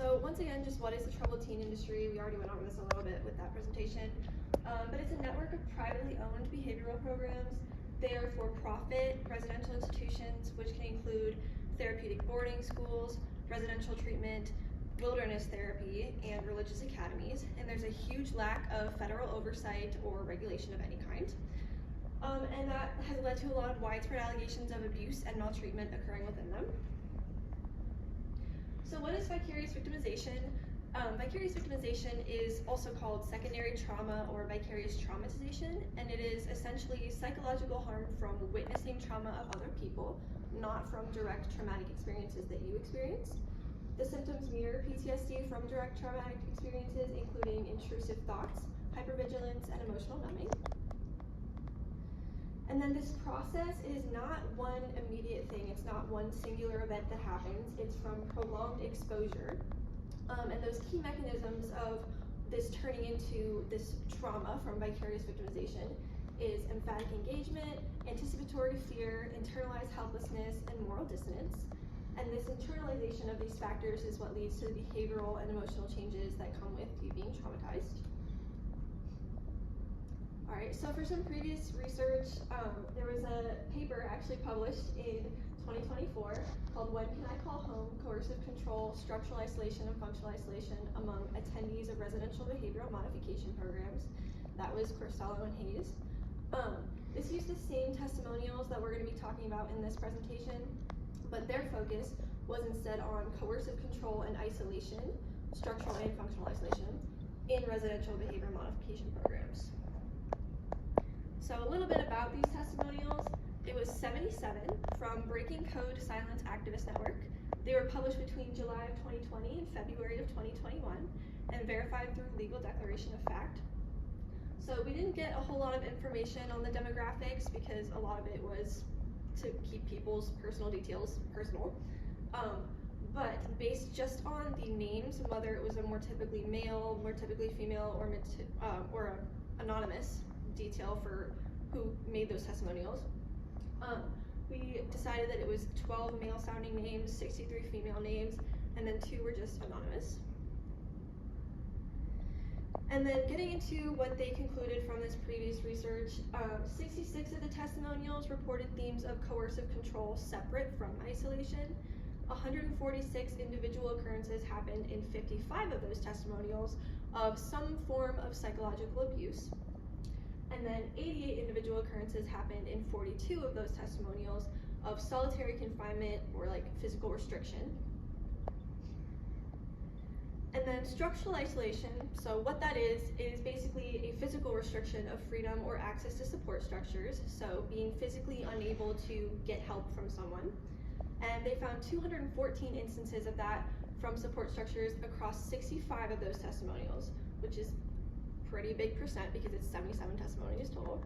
So once again, just what is the troubled teen industry? We already went over this a little bit with that presentation, but it's a network of privately owned behavioral programs. They are for-profit residential institutions, which can include therapeutic boarding schools, residential treatment, wilderness therapy, and religious academies. And there's a huge lack of federal oversight or regulation of any kind. And that has led to a lot of widespread allegations of abuse and maltreatment occurring within them. So what is vicarious victimization? Vicarious victimization is also called secondary trauma or vicarious traumatization, and it is essentially psychological harm from witnessing trauma of other people, not from direct traumatic experiences that you experience. The symptoms mirror PTSD from direct traumatic experiences, including intrusive thoughts, hypervigilance, and emotional numbing. And then this process is not one immediate thing. It's not one singular event that happens. It's from prolonged exposure. And those key mechanisms of this turning into this trauma from vicarious victimization is emphatic engagement, anticipatory fear, internalized helplessness, and moral dissonance. And this internalization of these factors is what leads to the behavioral and emotional changes that come with you being traumatized. All right, so for some previous research, there was a paper actually published in 2024 called When Can I Call Home? Coercive Control, Structural Isolation, and Functional Isolation Among Attendees of Residential Behavioral Modification Programs. That was Corsello and Hayes. This used the same testimonials that we're going to be talking about in this presentation, but their focus was instead on coercive control and isolation, structural and functional isolation, in residential behavior modification programs. So a little bit about these testimonials. It was 77 from Breaking Code Silence Activist Network. They were published between July of 2020 and February of 2021 and verified through legal declaration of fact. So we didn't get a whole lot of information on the demographics because a lot of it was to keep people's personal details personal. But based just on the names, whether it was a more typically male, more typically female, or anonymous detail for who made those testimonials, we decided that it was 12 male sounding names, 63 female names, and then 2 were just anonymous. And then getting into what they concluded from this previous research, 66 of the testimonials reported themes of coercive control separate from isolation. 146 individual occurrences happened in 55 of those testimonials of some form of psychological abuse. And then 88 individual occurrences happened in 42 of those testimonials of solitary confinement or like physical restriction. And then structural isolation, so what that is basically a physical restriction of freedom or access to support structures, so being physically unable to get help from someone. And they found 214 instances of that from support structures across 65 of those testimonials, which is pretty big percent because it's 77 testimonials total.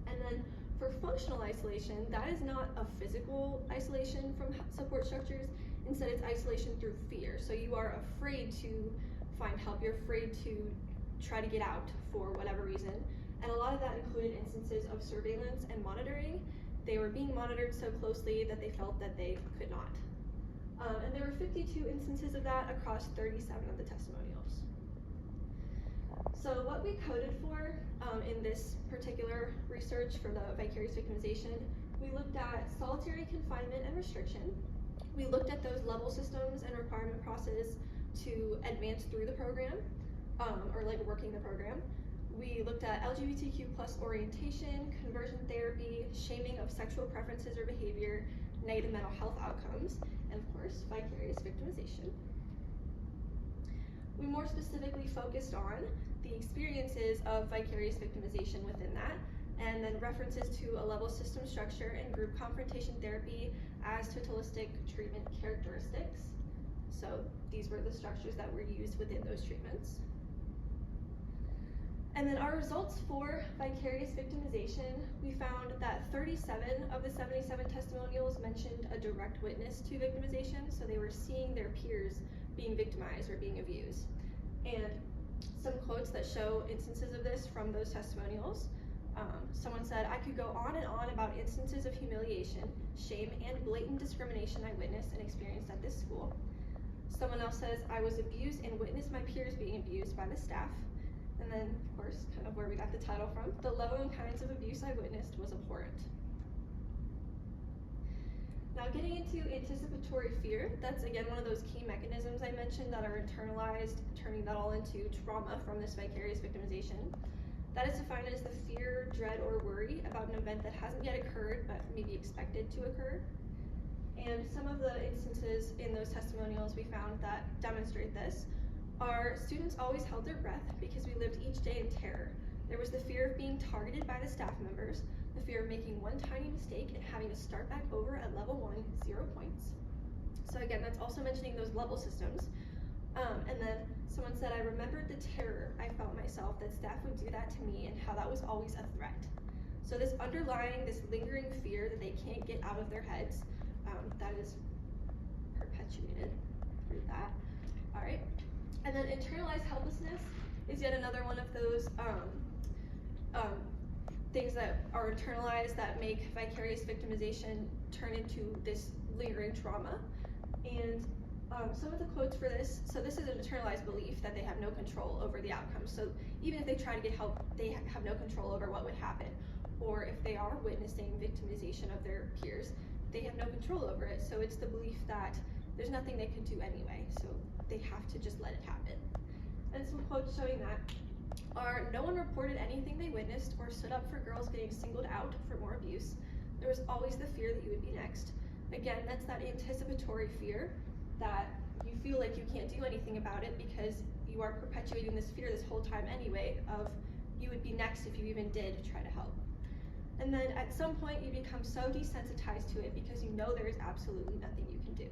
And then for functional isolation, that is not a physical isolation from support structures. Instead, it's isolation through fear. So you are afraid to find help. You're afraid to try to get out for whatever reason. And a lot of that included instances of surveillance and monitoring. They were being monitored so closely that they felt that they could not. And there were 52 instances of that across 37 of the testimonials. So what we coded for in this particular research for the vicarious victimization, we looked at solitary confinement and restriction. We looked at those level systems and requirement process to advance through the program, or like working the program. We looked at LGBTQ+ orientation, conversion therapy, shaming of sexual preferences or behavior, negative mental health outcomes, and of course, vicarious victimization. We more specifically focused on the experiences of vicarious victimization within that, and then references to a level system structure and group confrontation therapy as totalistic treatment characteristics. So these were the structures that were used within those treatments. And then our results for vicarious victimization, we found that 37 of the 77 testimonials mentioned a direct witness to victimization, so they were seeing their peers being victimized or being abused. And some quotes that show instances of this from those testimonials. Someone said, "I could go on and on about instances of humiliation, shame, and blatant discrimination I witnessed and experienced at this school." Someone else says, I was abused and witnessed my peers being abused by the staff. And then, of course, kind of where we got the title from, the level and kinds of abuse I witnessed was abhorrent. Now getting into anticipatory fear, that's again one of those key mechanisms I mentioned that are internalized, turning that all into trauma from this vicarious victimization. That is defined as the fear, dread, or worry about an event that hasn't yet occurred but may be expected to occur. And some of the instances in those testimonials we found that demonstrate this are students always held their breath because we lived each day in terror. There was the fear of being targeted by the staff members, the fear of making one tiny mistake and having to start back over at level 1, 0 points. So again, that's also mentioning those level systems. And then someone said, I remembered the terror I felt myself that staff would do that to me and how that was always a threat. So this underlying, this lingering fear that they can't get out of their heads, that is perpetuated through that. All right. And then internalized helplessness is yet another one of those things that are internalized that make vicarious victimization turn into this lingering trauma. And some of the quotes for this, so this is an internalized belief that they have no control over the outcome. So even if they try to get help, they have no control over what would happen. Or if they are witnessing victimization of their peers, they have no control over it. So it's the belief that there's nothing they can do anyway, so they have to just let it happen. And some quotes showing that are, no one reported anything they witnessed or stood up for girls getting singled out for more abuse. There was always the fear that you would be next. Again, that's that anticipatory fear that you feel like you can't do anything about it because you are perpetuating this fear this whole time anyway of you would be next if you even did try to help. And then at some point you become so desensitized to it because you know there is absolutely nothing you can do.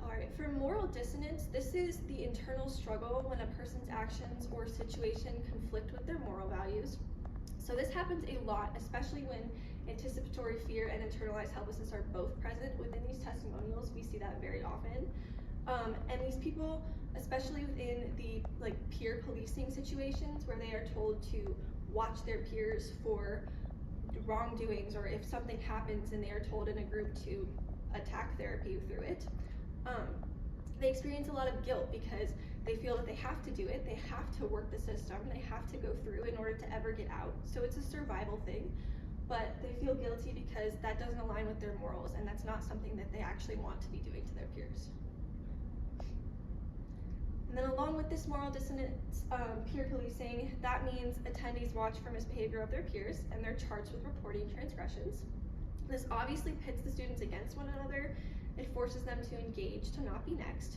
Alright, for moral dissonance, this is the internal struggle when a person's actions or situation conflict with their moral values. So this happens a lot, especially when anticipatory fear and internalized helplessness are both present within these testimonials. We see that very often. And these people, especially within the peer policing situations where they are told to watch their peers for wrongdoings, or if something happens and they are told in a group to attack therapy through it, they experience a lot of guilt because they feel that they have to do it, they have to work the system, they have to go through in order to ever get out. So it's a survival thing, but they feel guilty because that doesn't align with their morals, and that's not something that they actually want to be doing to their peers. And then along with this moral dissonance, peer policing, that means attendees watch for misbehavior of their peers and they're charged with reporting transgressions. This obviously pits the students against one another. It forces them to engage to not be next,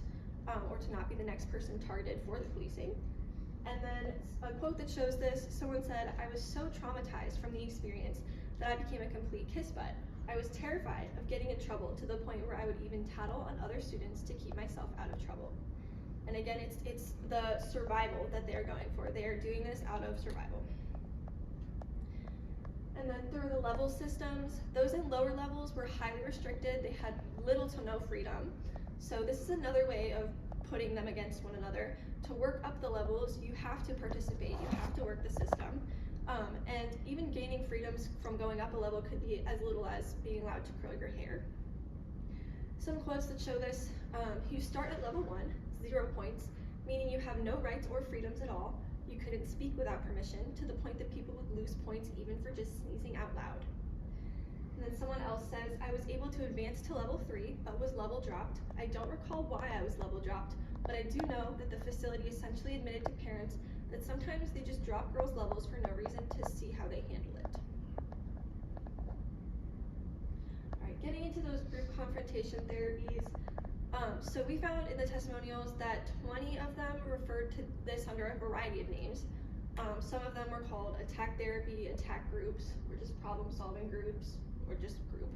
or to not be the next person targeted for the policing. And then a quote that shows this, someone said, I was so traumatized from the experience that I became a complete kiss butt. I was terrified of getting in trouble to the point where I would even tattle on other students to keep myself out of trouble. And again, it's the survival that they're going for. They are doing this out of survival. And then through the level systems, those in lower levels were highly restricted. They had little to no freedom. So this is another way of putting them against one another. To work up the levels, you have to participate, you have to work the system. And even gaining freedoms from going up a level could be as little as being allowed to curl your hair. Some quotes that show this, you start at level 1, 0 points, meaning you have no rights or freedoms at all. You couldn't speak without permission, to the point that people would lose points even for just sneezing out loud. And then someone else says, I was able to advance to level 3, but was level dropped. I don't recall why I was level dropped, but I do know that the facility essentially admitted to parents that sometimes they just drop girls' levels for no reason to see how they handle it. Alright, getting into those group confrontation therapies. So we found in the testimonials that 20 of them referred to this under a variety of names. Some of them were called attack therapy, attack groups, or just problem-solving groups, or just group.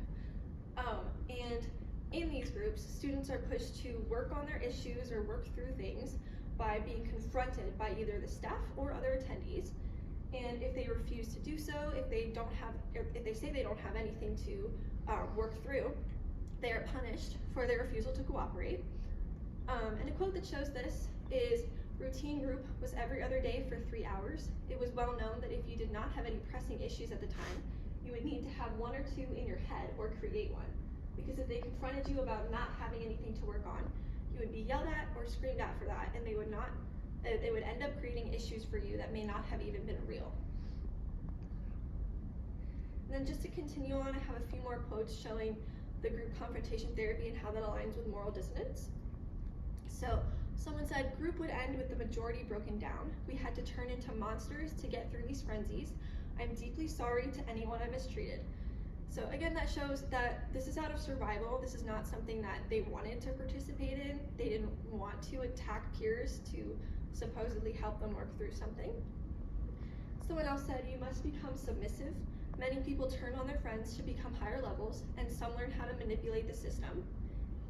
And in these groups, students are pushed to work on their issues or work through things by being confronted by either the staff or other attendees. And if they refuse to do so, if they say they don't have anything to work through, they are punished for their refusal to cooperate. And a quote that shows this is, routine group was every other day for 3 hours. It was well known that if you did not have any pressing issues at the time, you would need to have 1 or 2 in your head or create one. because if they confronted you about not having anything to work on, you would be yelled at or screamed at for that, and they would end up creating issues for you that may not have even been real. And then just to continue on, I have a few more quotes showing the group confrontation therapy and how that aligns with moral dissonance. So someone said, group would end with the majority broken down. We had to turn into monsters to get through these frenzies. I'm deeply sorry to anyone I mistreated. So again, that shows that this is out of survival. This is not something that they wanted to participate in. They didn't want to attack peers to supposedly help them work through something. Someone else said, you must become submissive. Many people turn on their friends to become higher levels, and some learn how to manipulate the system.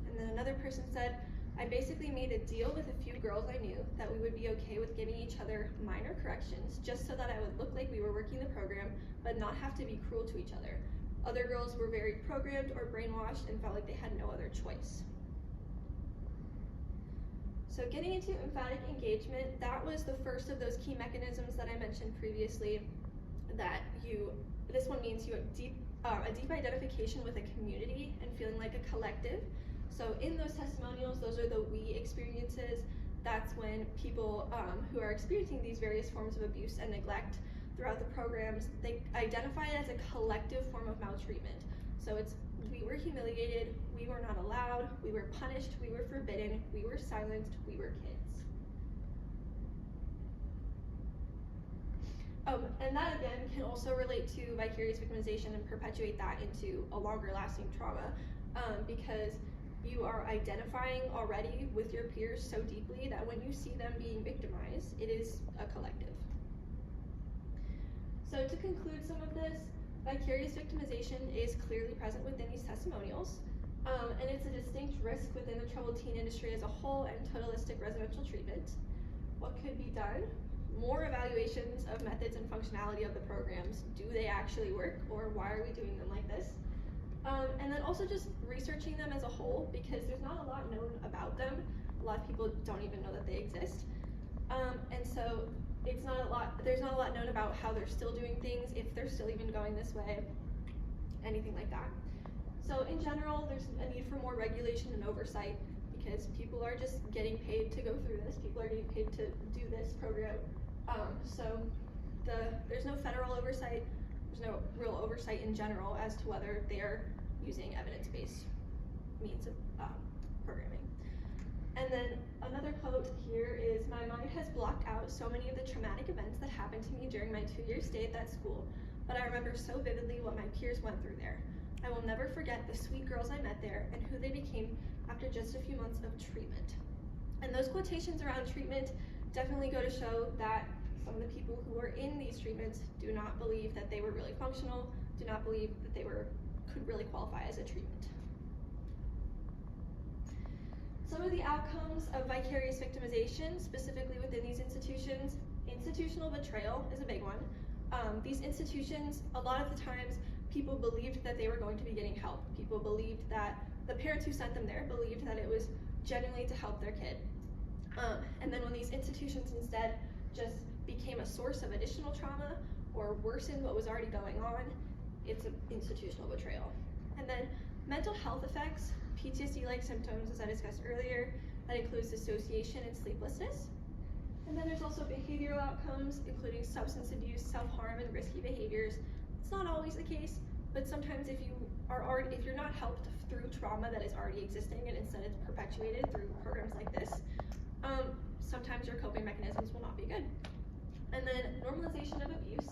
And then another person said, I basically made a deal with a few girls I knew that we would be okay with giving each other minor corrections just so that I would look like we were working the program, but not have to be cruel to each other. Other girls were very programmed or brainwashed and felt like they had no other choice. So getting into emphatic engagement, that was the first of those key mechanisms that I mentioned previously, that this one means you have a deep identification with a community and feeling like a collective. So in those testimonials, those are the we experiences. That's when people who are experiencing these various forms of abuse and neglect throughout the programs, they identify it as a collective form of maltreatment. So it's, we were humiliated, we were not allowed, we were punished, we were forbidden, we were silenced, we were kids. And that again can also relate to vicarious victimization and perpetuate that into a longer lasting trauma, because you are identifying already with your peers so deeply that when you see them being victimized, it is a collective. So to conclude some of this, vicarious victimization is clearly present within these testimonials, and it's a distinct risk within the troubled teen industry as a whole and totalistic residential treatment. What could be done? More evaluations of methods and functionality of the programs. Do they actually work, or why are we doing them like this? And then also just researching them as a whole, because there's not a lot known about them. A lot of people don't even know that they exist. And so there's not a lot known about how they're still doing things, if they're still even going this way, anything like that. So in general, there's a need for more regulation and oversight, because people are just getting paid to go through this. People are getting paid to do this program. So there's no federal oversight. There's no real oversight in general as to whether they're using evidence-based means of programming. And then another quote here is, my mind has blocked out so many of the traumatic events that happened to me during my 2-year stay at that school, but I remember so vividly what my peers went through there. I will never forget the sweet girls I met there and who they became after just a few months of treatment. And those quotations around treatment definitely go to show that some of the people who were in these treatments do not believe that they were really functional, do not believe that they could really qualify as a treatment. Some of the outcomes of vicarious victimization, specifically within these institutions, institutional betrayal is a big one. These institutions, a lot of the times, people believed that they were going to be getting help. People believed that the parents who sent them there believed that it was genuinely to help their kid. And then when these institutions instead just became a source of additional trauma or worsened what was already going on, it's an institutional betrayal. And then mental health effects, PTSD-like symptoms, as I discussed earlier, that includes dissociation and sleeplessness. And then there's also behavioral outcomes, including substance abuse, self-harm, and risky behaviors. It's not always the case, but sometimes if you're not helped through trauma that is already existing and instead it's perpetuated through programs like this, sometimes your coping mechanisms will not be good. And then normalization of abuse.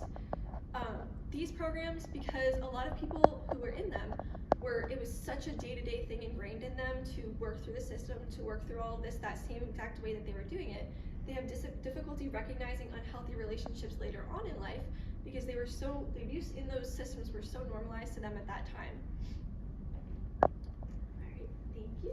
These programs, because a lot of people who were in them it was such a day-to-day thing ingrained in them to work through the system, to work through all of this that same exact way that they were doing it, they have difficulty recognizing unhealthy relationships later on in life because the abuse in those systems were so normalized to them at that time. All right, thank you.